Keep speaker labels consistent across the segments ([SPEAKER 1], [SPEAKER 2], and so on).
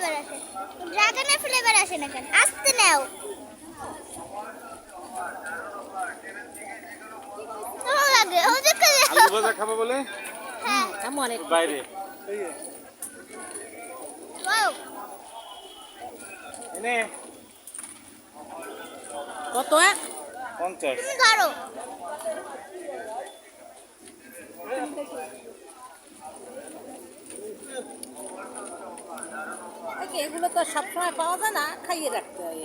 [SPEAKER 1] Flavour আসে, ড্রাগনের flavour আসে না কেন? আসতে নাও। ভালো লাগে ওদেরকে।
[SPEAKER 2] আলু ভাজা খাবে বলে?
[SPEAKER 1] হ্যাঁ
[SPEAKER 3] খামো অনেক
[SPEAKER 2] বাইরে
[SPEAKER 1] ওয়াও
[SPEAKER 2] এনে
[SPEAKER 3] কত
[SPEAKER 2] 50
[SPEAKER 1] তুমি ধরো।
[SPEAKER 3] এগুলো তো সবসময় পাওয়া যায় না, খাইয়ে রাখতে হয়।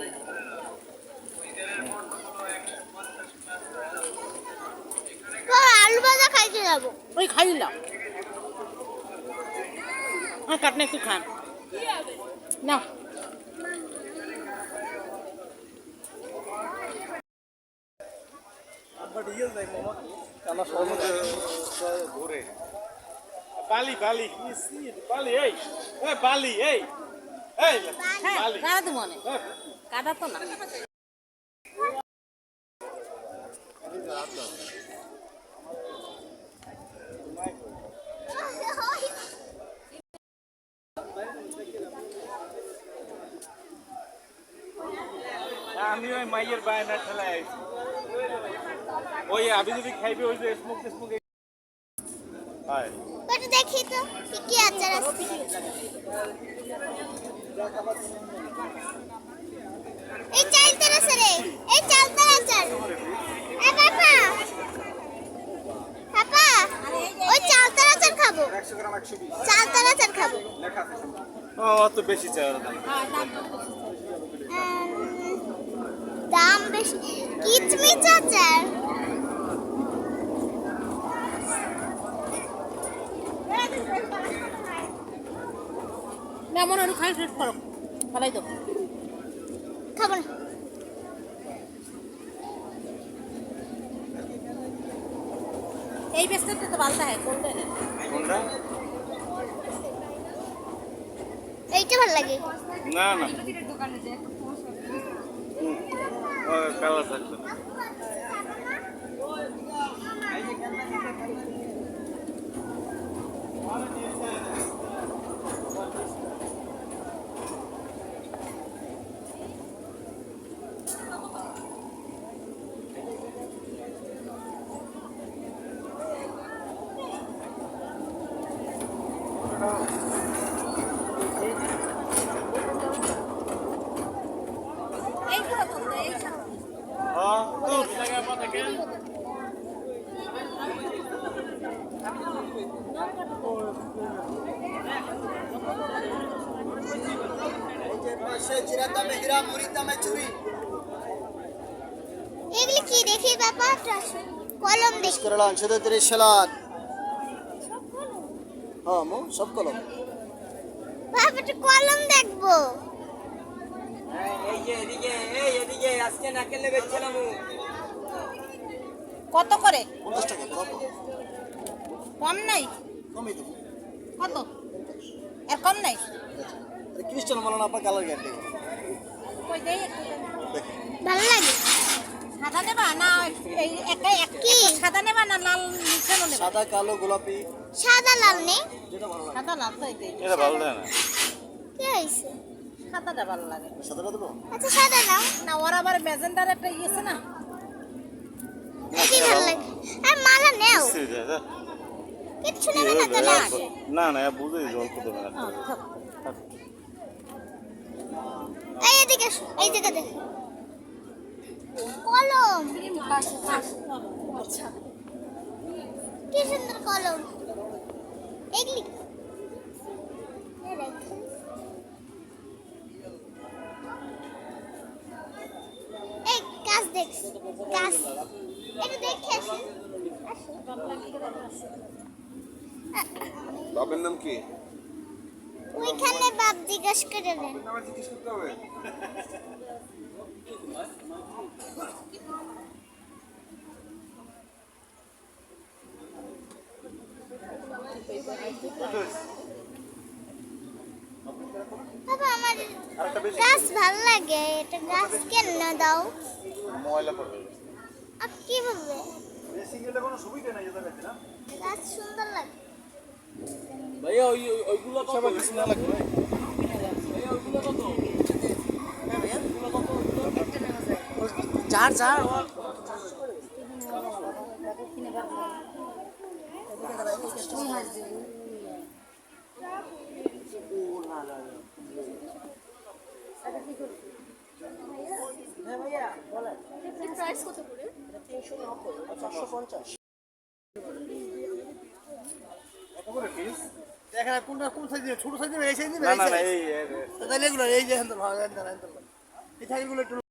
[SPEAKER 1] আলু ভাজা খাইতে যাবো।
[SPEAKER 3] ওই খাইলাম হ্যাঁ, কাটনা একটু খান না।
[SPEAKER 2] ঘুরে বালি বালি বালি এই বালি এই
[SPEAKER 3] হ্যাঁ
[SPEAKER 2] বালি
[SPEAKER 3] কাটা তো মনে কাটা তো না।
[SPEAKER 2] আমি ওই মাইয়ের বায়না ঠেলায় আইছি ওই আবি যদি খাইবে ওই যে স্মোক হয়
[SPEAKER 1] ওটা দেখি তো কি কি আচার আছে। এই চালতার আছে রে, এই চালতার আচার। এ পাপা পাপা ওই চালতার আচার খাবো।
[SPEAKER 2] 100 গ্রাম 120
[SPEAKER 1] চালতার আচার খাবো।
[SPEAKER 2] ও অত বেশি চাই ওর দাম
[SPEAKER 1] দাম বেশি। কিচমিচ আচার
[SPEAKER 3] না মনে হয় খাই শেষ করো, ফেলাই দাও।
[SPEAKER 1] খাবো না।
[SPEAKER 3] এই বেসটা তো ভালো হয় কোনটা না
[SPEAKER 2] কোনটা
[SPEAKER 1] এইটা ভালো লাগে।
[SPEAKER 2] না না কালার থাকবে
[SPEAKER 3] এইগুলো তো এই
[SPEAKER 2] হ্যাঁ দুধ লাগা পাতা কে
[SPEAKER 1] এগুলি কি দেখি বাবা? কলম দেখি।
[SPEAKER 4] করলা 130 সালাদ হ্যাঁ মো সব কলম
[SPEAKER 1] বাবা একটু কলম দেখবো।
[SPEAKER 3] কত করে?
[SPEAKER 4] 50 টাকা কত
[SPEAKER 3] কম নাই?
[SPEAKER 4] কমই দেবো
[SPEAKER 3] কত এর কম নাই?
[SPEAKER 4] খ্রিস্টান বলেন আপনার কালার গ্যারান্টি
[SPEAKER 3] কই দেই
[SPEAKER 1] ভালো লাগে।
[SPEAKER 3] সাদা নেবা না এই একাই এক কি সাদা নেবা না লাল মিশানো নেবা?
[SPEAKER 4] সাদা কালো গোলাপি
[SPEAKER 1] সাদা লাল নেই।
[SPEAKER 4] যেটা ভালো লাগে
[SPEAKER 3] সাদা লাল তো এই
[SPEAKER 2] এটা ভালো লাগে না
[SPEAKER 1] কি হয়েছে?
[SPEAKER 3] সাদাটা ভালো লাগে।
[SPEAKER 4] সাদাটা দেবো
[SPEAKER 1] আচ্ছা সাদা নাও।
[SPEAKER 3] না ওর আবার ম্যাজেন্ডার একটা ইয়ে আছে না,
[SPEAKER 1] এটি ভালো লাগে। আর মালা নেও। কিচ্ছু নেবে না তো না।
[SPEAKER 2] না না বুঝে অল্প দেবে না
[SPEAKER 1] এই এদিকে এসো, এই জায়গা দেখো। কলম কি সুন্দর কলম। এগুলি এই দেখ। এই গাছ দেখ, গাছ এটা দেখে আসো।
[SPEAKER 2] বাবার নাম কি
[SPEAKER 1] ওইখানে বাপ জিজ্ঞেস করে নেন।
[SPEAKER 2] আমার জিজ্ঞেস করতে হবে
[SPEAKER 1] বাবা আমার গাছ ভালো লাগে, এটা গাছ কেন না দাও?
[SPEAKER 2] ময়লা পড়বে
[SPEAKER 1] আর কি বলবে?
[SPEAKER 2] সিঙ্গেলটা কোনো সুবিধা নাই এটা দেখতে না
[SPEAKER 1] গাছ সুন্দর লাগে।
[SPEAKER 2] ভাইয়া ওইগুলো সব কিছু না লাগবে
[SPEAKER 4] চার চার
[SPEAKER 1] প্রাইস কত করে?
[SPEAKER 4] 450
[SPEAKER 2] কত করে পিস?
[SPEAKER 4] দেখেন কোনটা কোন সাইজ দিবে ছোট সাইজ দিবে এই সাইজ দিবে
[SPEAKER 2] না
[SPEAKER 4] এই
[SPEAKER 2] না না
[SPEAKER 4] size?
[SPEAKER 2] এই
[SPEAKER 4] তাহলে এগুলো এই যে হ্যান্ডেল এই থাকগুলো একটু